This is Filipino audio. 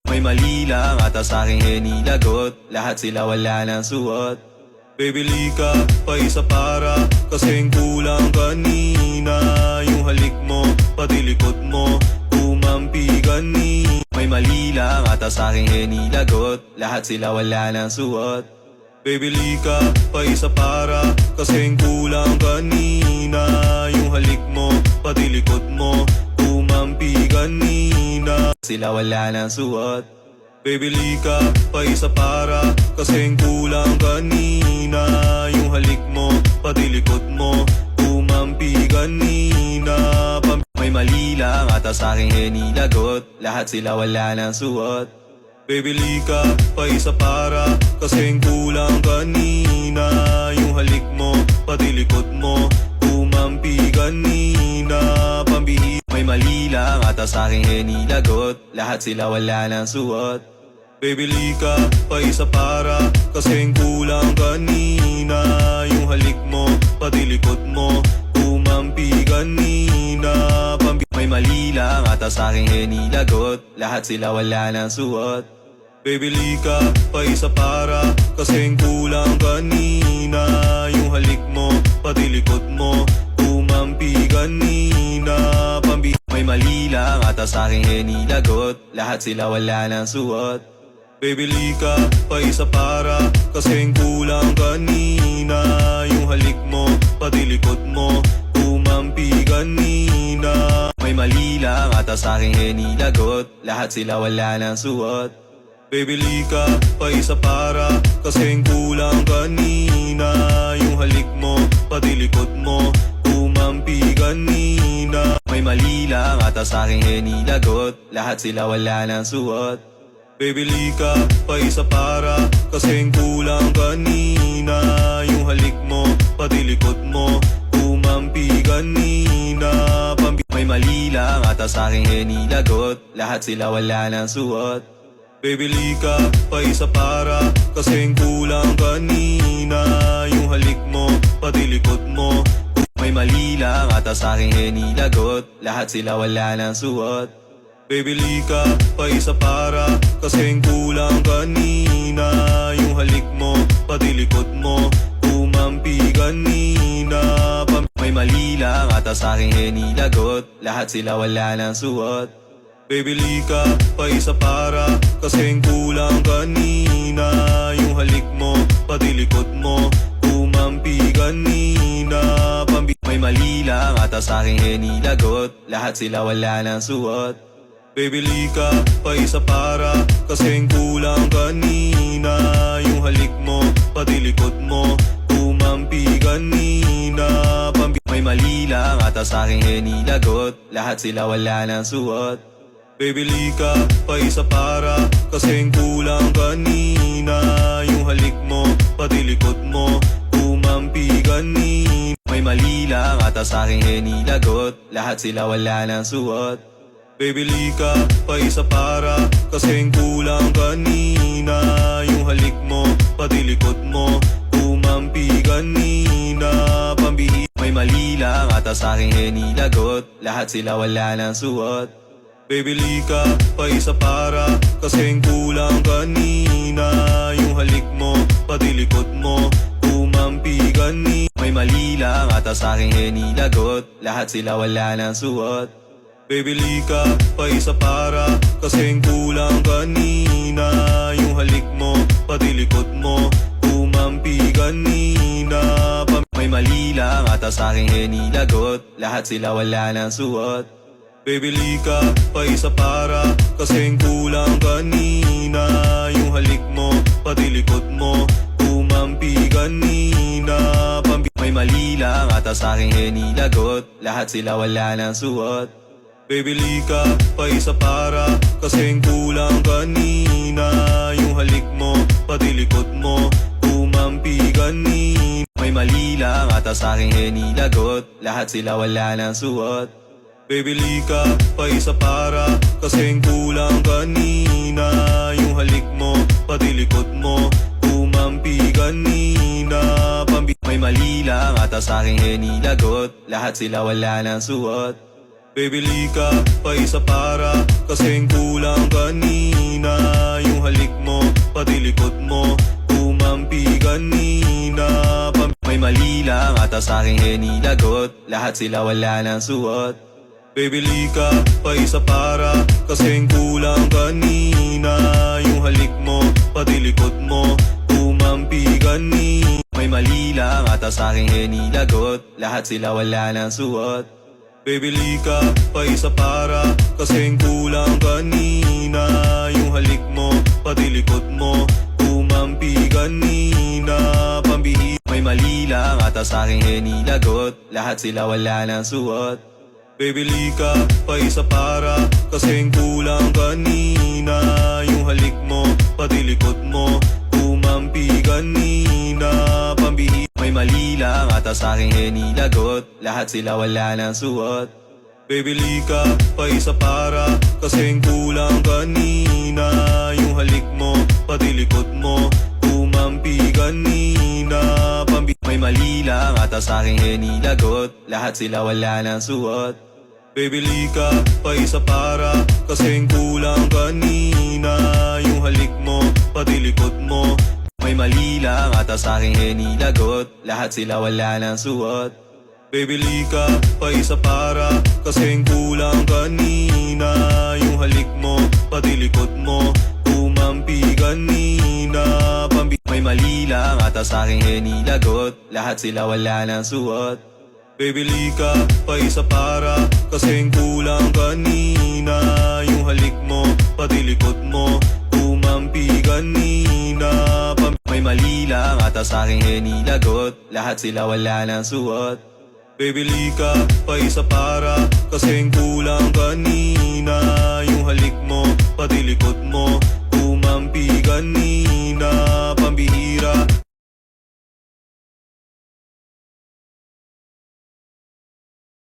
may mali lang ata sa'king hinilagot. Lahat sila wala nang suot. Bibili ka pa isa para kasing kulang kanina. Yung halik mo, pati likod mo, kumampi kanina. May mali lang ata sa'king hinilagot. Lahat sila wala nang suot. Bibili ka pa isa para kasing kulang kanina. Yung halik mo, pati likod mo, kumampi kanina. Sila wala nang suot. Bibili ka pa isa para kasing kulang kanina. Yung halik mo, pati likod mo, kumampi kanina. May mali lang ata sa'king hinilagot. Lahat sila wala nang suot. Bibili ka pa isa para kasing kulang kanina. Yung halik mo, pati likod mo, kumampi kanina. May mali lang ata sa'king hinilagot. Lahat sila wala nang suot. Bibili ka pa isa para kasing kulang kanina. Yung halik mo, pati likod mo, kumampi kanina. May mali lang ata sa'king hinilagot. Lahat sila wala nang suot. Bibili ka pa isa para kasing kulang kanina. Yung halik mo, pati likod mo, kumampi kanina. May mali lang ata sa'king hinilagot. Lahat sila wala nang suot. Bibili ka pa isa para kasing kulang kanina. Yung halik mo, pati likod mo, kumampi kanina. May mali lang ata sa'king hinilagot. Lahat sila wala nang suot. Bibili ka pa isa para kasing kulang kanina. Yung halik mo, pati likod mo, kumampi kanina. May mali lang ata sa'king hinilagot. Lahat sila wala nang suot. Bibili ka pa isa para kasing kulang kanina. Yung halik mo, pati likod mo, kumampi kanina. May mali lang ata sa'king hinilagot. Lahat sila wala nang suot. Bibili ka pa isa para kasing kulang kanina. Yung halik mo, pati likod mo, may mali lang ata sa'king hinilagot. Lahat sila wala nang suot. Bibili ka pa isa para kasing kulang kanina. Yung halik mo, pati likod mo, kumampi kanina. May mali lang ata sa'king hinilagot. Lahat sila wala nang suot. Bibili ka pa isa para kasing kulang kanina. Yung halik mo, pati likod mo, kumampi kanina. May mali lang ata sa'king hinilagot. Lahat sila wala nang suot. Bibili ka pa isa para kasing kulang kanina. Yung halik mo, pati likod mo, kumampi kanina. May mali lang ata sa'king hinilagot. Lahat sila wala nang suot. Bibili ka pa isa para kasing kulang kanina. Yung halik mo, pati likod mo, kumampi kanina. May mali lang ata sa'king hinilagot. Lahat sila wala nang suot. Bibili ka pa isa para kasing kulang kanina. Yung halik mo, pati likod mo, kumampi kanina. May mali lang ata sa'king hinilagot. Lahat sila wala nang suot. Bibili ka pa isa para kasing kulang kanina. Yung halik mo, pati likod mo, kumampi kanina. May mali lang ata sa'king hinilagot. Lahat sila wala nang suot. Bibili ka pa isa para kasing kulang kanina. Yung halik mo, pati likod mo, kumampi kanina. May mali lang ata sa'king hinilagot. Lahat sila wala nang suot. Bibili ka pa isa para kasing kulang kanina. Yung halik mo, pati likod mo, kumampi kanina. May mali lang ata sa'king hinilagot. Lahat sila wala nang suot. Bibili ka pa isa para kasing kulang kanina. Yung halik mo, pati likod mo, kumampi kanina. May mali lang ata sa'king hinilagot. Lahat sila wala nang suot. Bibili ka pa isa para kasing kulang kanina. Yung halik mo, pati likod mo, kumampi kanina. May mali lang ata sa'king hinilagot. Lahat sila wala nang suot. Bibili ka pa isa para kasing kulang kanina. ata sa'king Henny lagot, lahat sila wala ng suot. Baby lika, pa isa para, kasing kulang kanina. Yung halik mo, pati likod mo, tumampi kanina. May mali lang ata sa'king Henny lagot, lahat sila wala ng suot. Baby lika, pa isa para, kasing kulang kanina. Yung halik mo, pati likod mo, tumampi kanina. Pambihi, may mali lang ata sa'king Henny lagot, lahat sila wala ng suot. Baby lika, pa isa para, kasing kulang kanina. Yung halik mo, pati likod mo, tumampi kanina. Pambihi, may mali lang ata sa'king Henny lagot, lahat sila wala ng suot. Baby lika, pa isa para, kasing kulang kanina. Yung halik mo, pati likod mo, tumampi kanina. Pambihi, may mali lang ata sa'king Henny lagot, lahat sila wala ng suot. Baby lika, pa isa para, kasing kulang kanina. Yung halik mo, pati likod mo, may mali lang ata sa'king Henny lagot, lahat sila wala ng suot. Baby lika, pa isa para, kasing kulang kanina. Yung halik mo, pati likod mo, tumampi kanina. Pambihi, may mali lang ata sa'king Henny lagot, lahat sila wala ng suot. Baby lika, pa isa para, kasing kulang kanina. Yung halik mo, pati likod mo, tumampi kanina. May mali lang ata sa'king Henny lagot, lahat sila wala ng suot. Baby lika, pa isa para, kasing kulang kanina. Yung halik mo, pati likod mo, tumampi kanina.